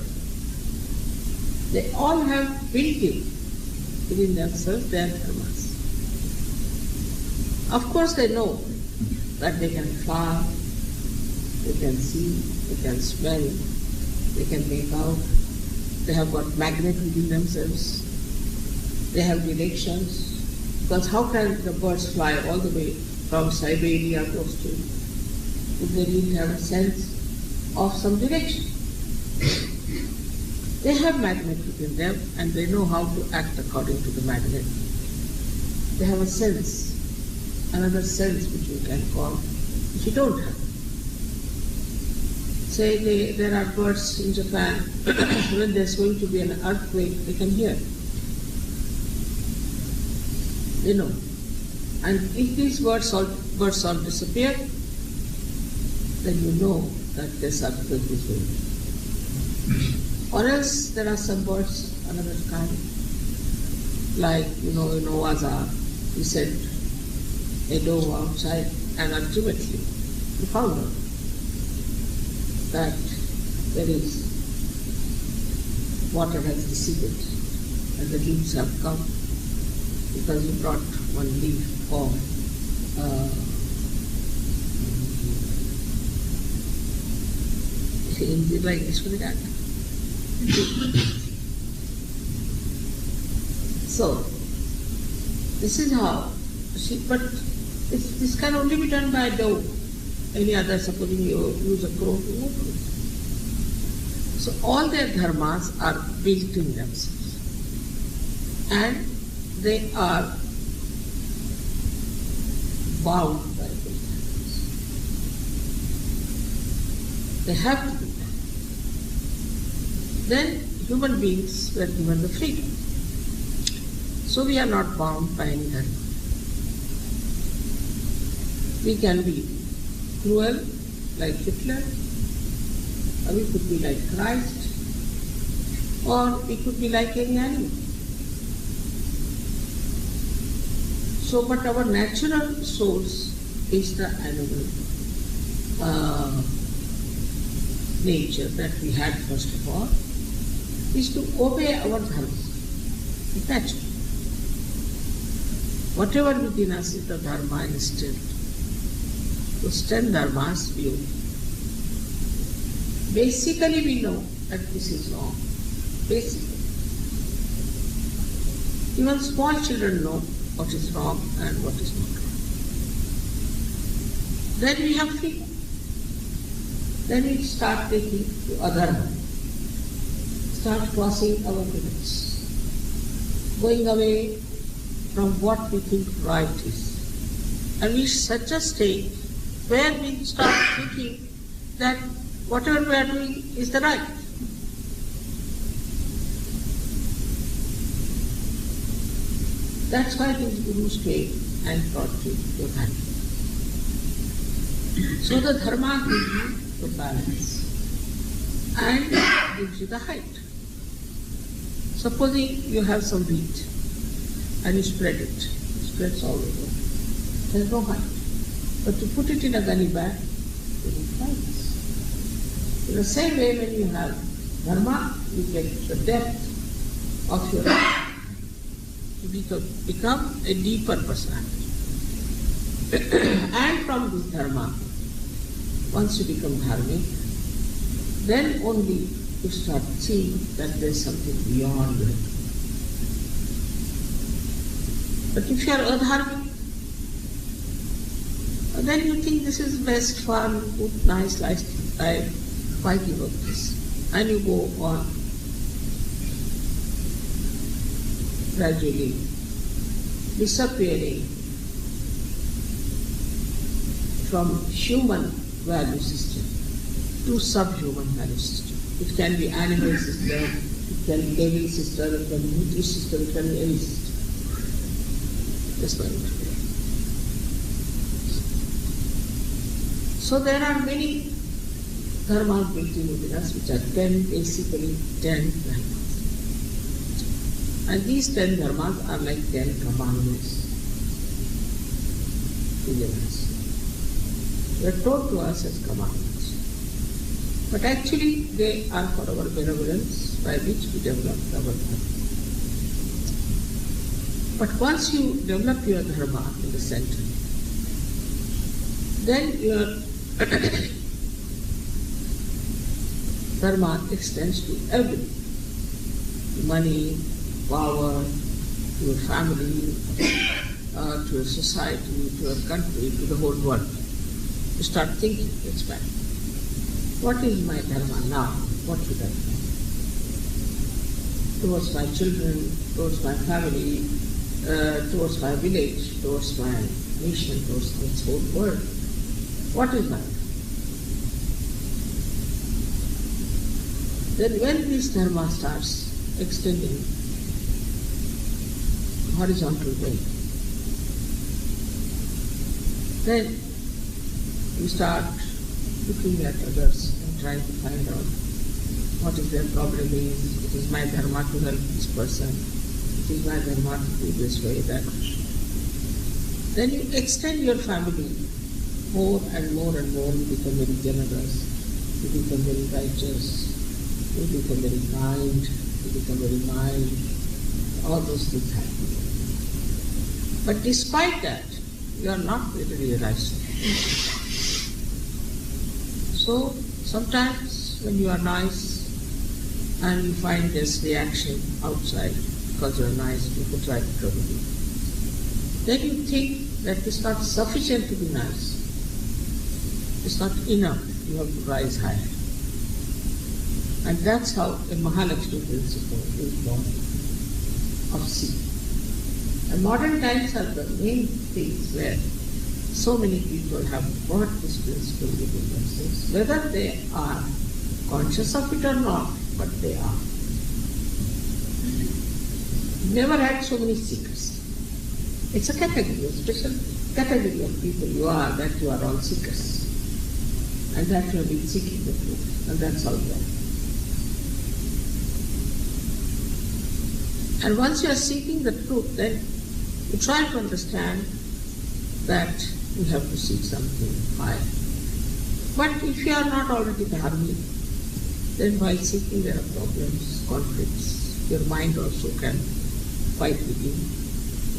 They all have built-in within themselves their dharmas. Of course they know that they can fly, they can see, they can smell, they can make out. They have got magnet within themselves. They have directions. Because how can the birds fly all the way from Siberia to Australia if they really have a sense of some direction? They have magnet within them and they know how to act according to the magnet. They have a sense, another sense which you can call, which you don't have. Say there are birds in Japan, when there's going to be an earthquake, they can hear. They know. And if these birds all disappear, then you know that this earthquake is going. Or else there are some birds, another kind, like, in Owaza, he sent a dove outside and ultimately he found out that there is water has receded and the leaves have come because he brought one leaf of Hindi like that. So this is how, but this can only be done by a dove. Any other, supposing you use a crow to move it. So all their dharmas are built in themselves. And they are bound by those dharmas. They have to be done. Then human beings were given the freedom. So we are not bound by any dharma. We can be cruel like Hitler, or we could be like Christ, or we could be like any animal. So, but our natural source is the animal nature that we had first of all, is to obey our dharma. It's natural. Whatever within us is the dharma instilled. Those 10 dharmas we obey. Basically we know that this is wrong. Basically. Even small children know what is wrong and what is not wrong. Then we have freedom. Then we start taking to adharma. Start crossing our limits. Going away from what we think right is. And we such a state where we start thinking that whatever we are doing is the right. That's why these gurus came and taught you the dharma. So the dharma gives you the balance and gives you the height. Supposing you have some wheat and you spread it, spreads all over. There's no height. But to put it in a gunny bag, you need heights. In the same way, when you have dharma, you get the depth of your life. You become a deeper personality. And from this dharma, once you become dharmic, then only you start seeing that there's something beyond it. But if you are adharmic, then you think this is best, fun, good, nice life, why give up this? And you go on gradually disappearing from human value system to subhuman value system. It can be animal system, it can be devil system, it can be Buddhist system, it can be any system. That's what it is. So there are many dharmas built in within us, which are 10, basically 10 dharmas. And these 10 dharmas are like 10 commandments within us. They are taught to us as commandments. But actually they are for our benevolence by which we develop our dharma. But once you develop your dharma in the center, then your dharma extends to everything. Money, power, to your family, to your society, to your country, to the whole world. You start thinking, expand. What is my dharma now? What should I do? Towards my children, towards my family, towards my village, towards my nation, towards this whole world. What is my dharma? Then when this dharma starts extending horizontal way, then you start looking at others and trying to find out what is their problem is. It is my dharma to help this person. It is my dharma to do this way, that way. Then you extend your family more and more and more. You become very generous. You become very righteous. You become very kind. You become very mild. All those things happen. But despite that, you are not really realized. So sometimes when you are nice and you find this reaction outside because you are nice, people try to trouble you. Then you think that it's not sufficient to be nice. It's not enough. You have to rise higher. And that's how a Mahalakshmi principle is born of seeking. And modern times are the main things where So many people have got this principle within themselves, whether they are conscious of it or not, but they are. Never had so many seekers. It's a category, a special category of people you are, that you are all seekers. And that you have been seeking the truth, and that's all there. And once you are seeking the truth, then you try to understand that you have to seek something higher. But if you are not already dharmic, then while seeking there are problems, conflicts. Your mind also can fight with you.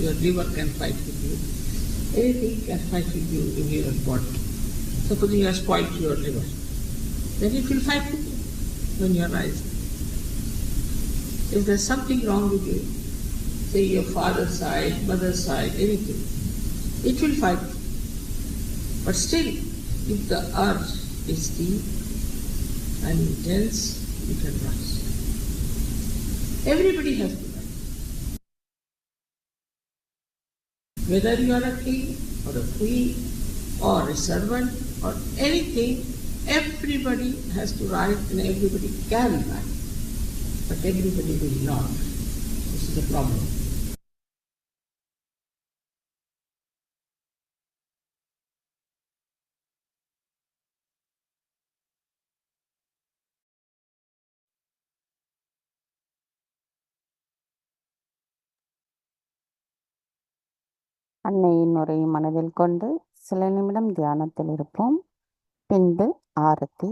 Your liver can fight with you. Anything can fight with you in your body. Suppose you have spoiled your liver, then it will fight with you when you are rising. If there's something wrong with you, say your father's side, mother's side, anything, it will fight. But still, if the urge is deep and intense, you can rise. Everybody has to rise. Whether you are a king or a queen or a servant or anything, everybody has to rise and everybody can rise. But everybody will not. This is the problem. அன்னையின் உரையை மனதில் கொண்டு சில நிமிடம் தியானத்தில் இருப்போம். பின்பு ஆரத்தி.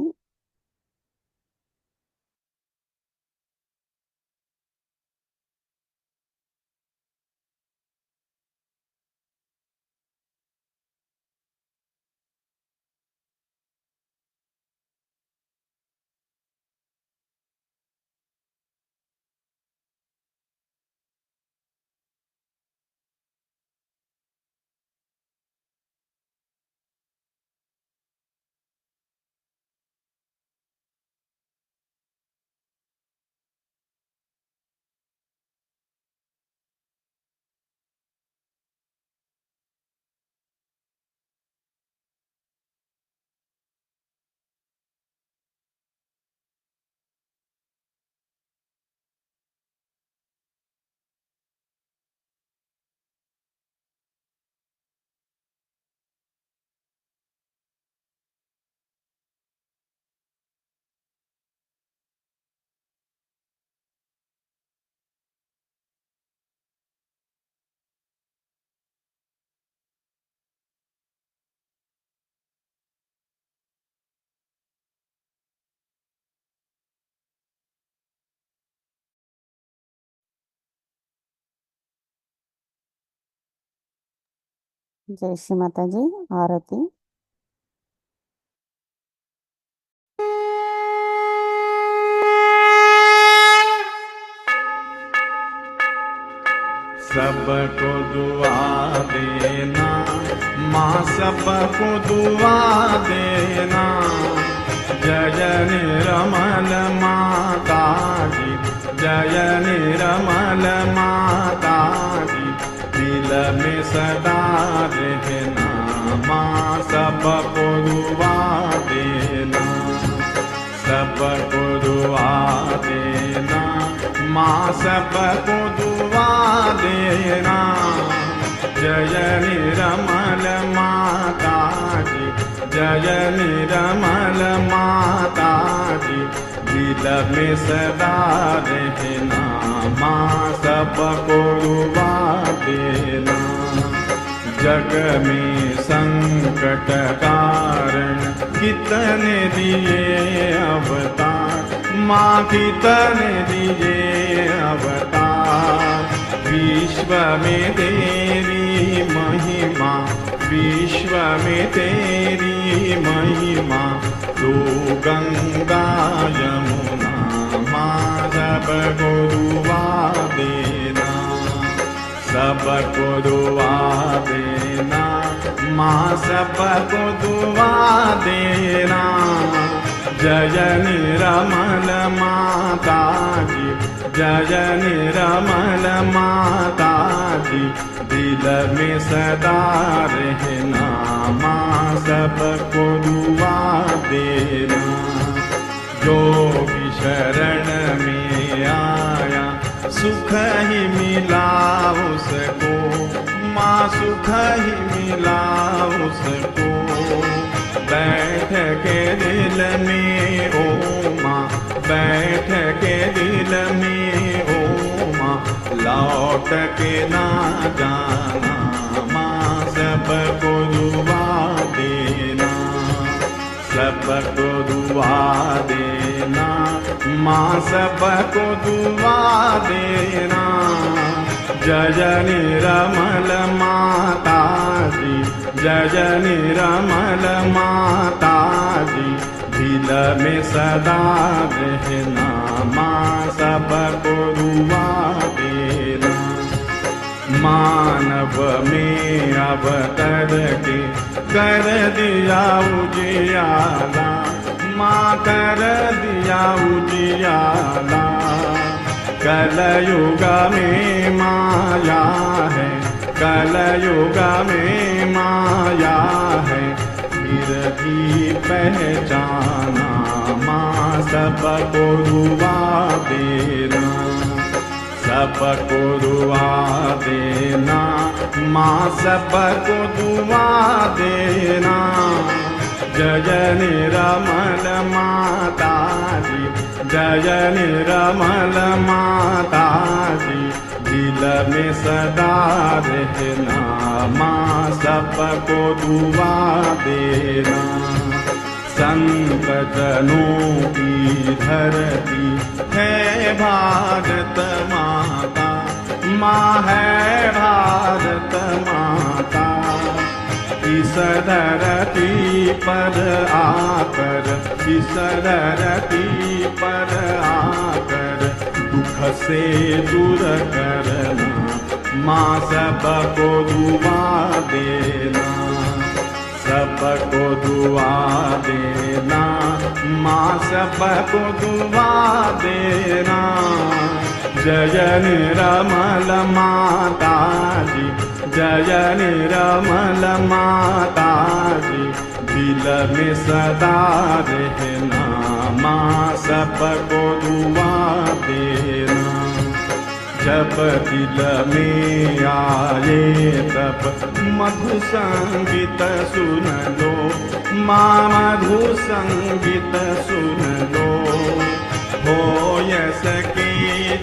जय श्री माता जी। आरती। सबको दुआ देना माँ, सबको दुआ देना। जय निर्मल माता जी, जय निर्मल माता जी। दिल में सदा रहना माँ, सबको दुआ देना, सबको दुआ देना माँ, सबको दुआ देना। जय निर्मल माता जी, जय निर्मल माता जी। दिल में सदा रहना माँ, सबको दुआ देना। जग में संकट कारण कितने दिए अवतार माँ, कितने दिए अवतार। विश्व में तेरी महिमा, विश्व में तेरी महिमा। तू गंगा यमुना माँ, सबको दुआ देना, सबको दुआ देना माँ, सबको दुआ देना। जय निर्मल माता जी, जय निर्मल माता जी। दिल में सदा रहना, माँ सबको दुआ देना। जो भी शरण में आया सुख ही मिला उसको, माँ सुख ही मिला उसको। बैठ के दिल में ओ माँ, बैठ के दिल में ओ माँ, लौट के ना जाना, माँ सबको दुआ देना, सबको दुआ देना, माँ सबको दुआ देना। जय निरमल माता जी, जय निरमल माता जी, दिल में सदा रहना, माँ सबको दुआ देना। मानव में अवतर के कर दिया उजियाला, माँ कर दिया उजियाला। कलयुग में माया है, कलयुग में माया है, फिर भी पहचाना, माँ सबको दुआ देना, सबको दुआ देना, माँ सबको दुआ देना। जय निरमल माता जी, जय निरमल माता जी, दिल में सदा रहना, माँ सबको दुआ देना। संत जनों की धरती है भारत माता, माँ है भारत माता। इस धरती पर आकर, इस धरती पर आकर, दुख से दूर करना, माँ सबको दुआ देना, सबको दुआ देना, माँ सबको दुआ देना। जय निरमल माता जी, जय निरमल माता जी, दिल में सदा रहना, माँ सबको दुआ देना। जब दिल में आए तब मधु संगीत सुन लो, माँ मधु संगीत सुन लो। हो सके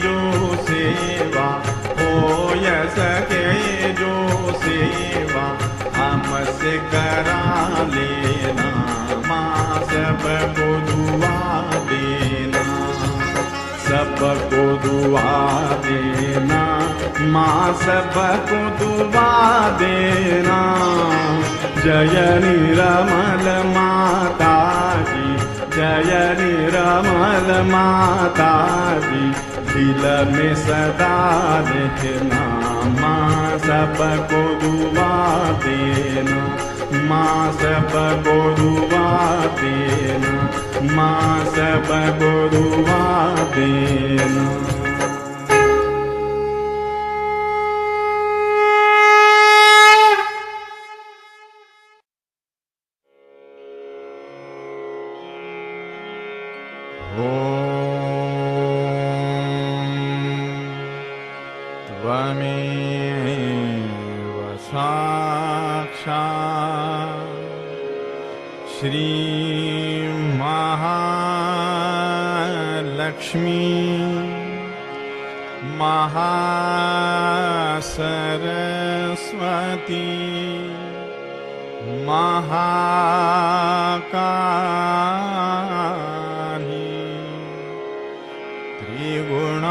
जो सेवा, हो सके जो सेवा, हमसे करा लेना, माँ सबको दुआ देना, सबको दुआ देना, माँ सबको दुआ देना। जय निरमल माता जी, जय निरमल माता जी, दिल में सदा रहना, माँ सबको दुआ देना, माँ सबको दुआ देना, माँ सबको दुआ देना। त्वमेव साक्षात् श्री महालक्ष्मी महासरस्वती महाकाली त्रिगुणात्मिका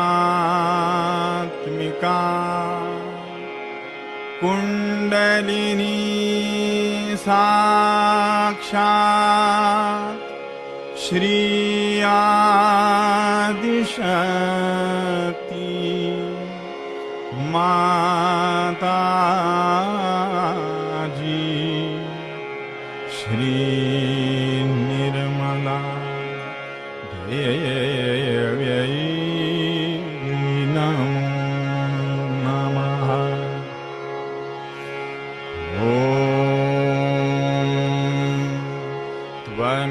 कुंडलिनी साक्षात् श्री आदिशक्ति माता जी श्री निर्मला देव्यै नमो नमः।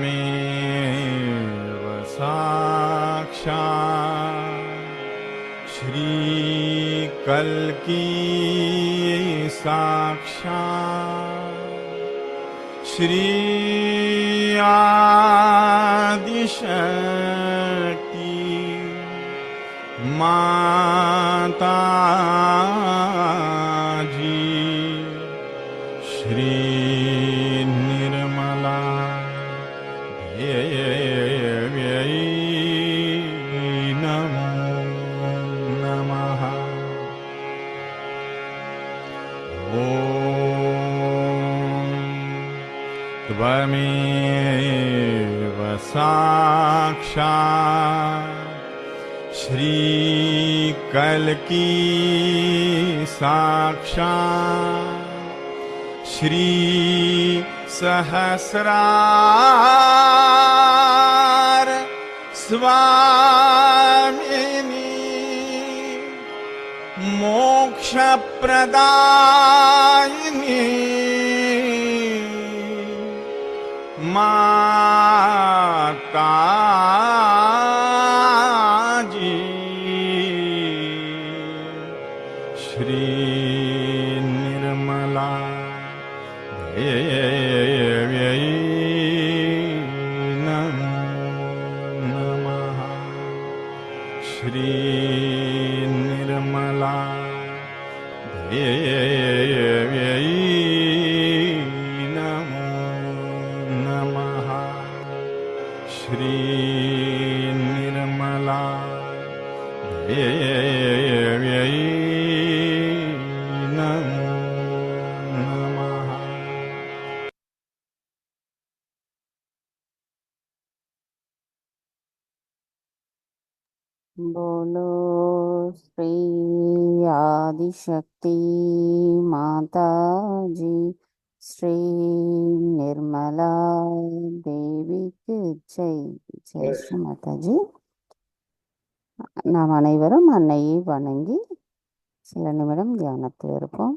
त्वमेव साक्षात् श्रीकल्की साक्षात् श्री आदिशक्ति माताजी श्री निर्मला देव्यै नमो नमः। त्वमेव साक्षात् श्रीकल्की साक्षात् श्री सहस्रार स्वामिनी मोक्षप्रदायिनी माताजी श्री निर्मला देव्यै नमो नमः। श्री निर्मला देव्यै नमो नमः। श्री निर्मला देव्यै नमो नमः। बोलो श्री आदिशक्ति माता जी श्री निर्मला देवी की जय। जय श्री माता जी। நாம் அனைவரும் அன்னையை வணங்கி சில நிமிடம் தியானத்தில் இருப்போம்.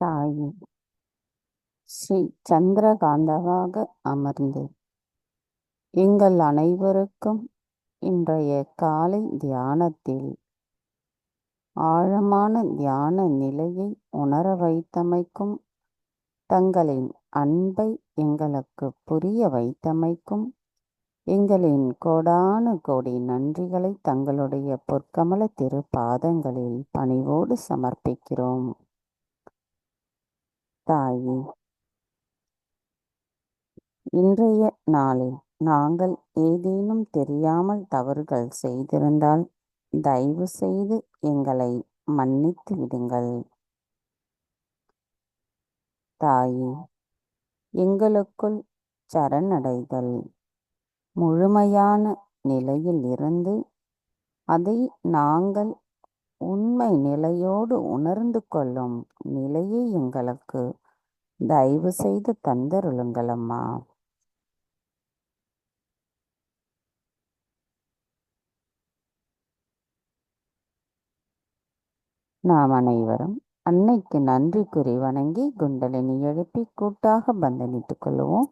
தாயே ஸ்ரீ சந்திரகாந்தவாக அமர்ந்து எங்கள் அனைவருக்கும் இன்றைய காலை தியானத்தில் ஆழமான தியான நிலையை உணர வைத்தமைக்கும், தங்களின் அன்பை எங்களுக்கு புரிய வைத்தமைக்கும் எங்களின் கோடானு கோடி நன்றிகளை தங்களுடைய பொற்கமல திருப்பாதங்களில் பணிவோடு சமர்ப்பிக்கிறோம். தாயே, இன்றைய நாளில் நாங்கள் ஏதேனும் தெரியாமல் தவறுகள் செய்திருந்தால் தயவு செய்து எங்களை மன்னித்து விடுங்கள். தாயே, எங்களுக்குள் சரணடைதல் முழுமையான நிலையில் இருந்து அதை நாங்கள் உண்மை நிலையோடு உணர்ந்து கொள்ளும் நிலையை எங்களுக்கு தயவு செய்து தந்தருளுங்கள் அம்மா. நாம் அனைவரும் அன்னைக்கு நன்றி கூறி வணங்கி குண்டலினி எழுப்பி கூட்டாக பந்தனிட்டுக் கொள்வோம்.